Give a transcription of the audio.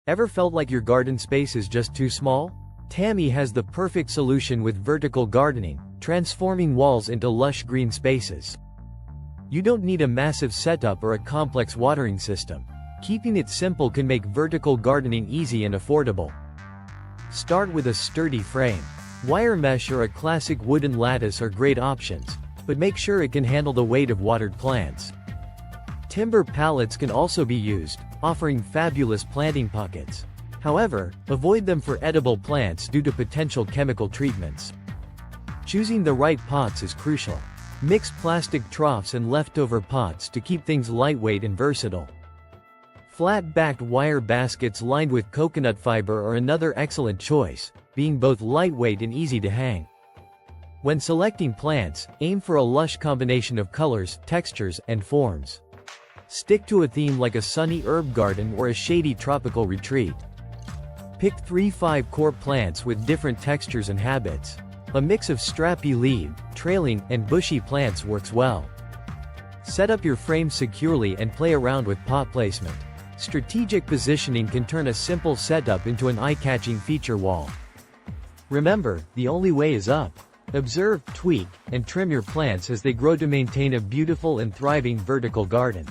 Ever felt like your garden space is just too small? Tammy has the perfect solution with vertical gardening, transforming walls into lush green spaces. You don't need a massive setup or a complex watering system. Keeping it simple can make vertical gardening easy and affordable. Start with a sturdy frame. Wire mesh or a classic wooden lattice are great options, but make sure it can handle the weight of watered plants. Timber pallets can also be used, offering fabulous planting pockets. However, avoid them for edible plants due to potential chemical treatments. Choosing the right pots is crucial. Mix plastic troughs and leftover pots to keep things lightweight and versatile. Flat-backed wire baskets lined with coconut fiber are another excellent choice, being both lightweight and easy to hang. When selecting plants, aim for a lush combination of colors, textures, and forms. Stick to a theme like a sunny herb garden or a shady tropical retreat. Pick 3-5 core plants with different textures and habits. A mix of strappy-leaved, trailing, and bushy plants works well. Set up your frame securely and play around with pot placement. Strategic positioning can turn a simple setup into an eye-catching feature wall. Remember, the only way is up. Observe, tweak, and trim your plants as they grow to maintain a beautiful and thriving vertical garden.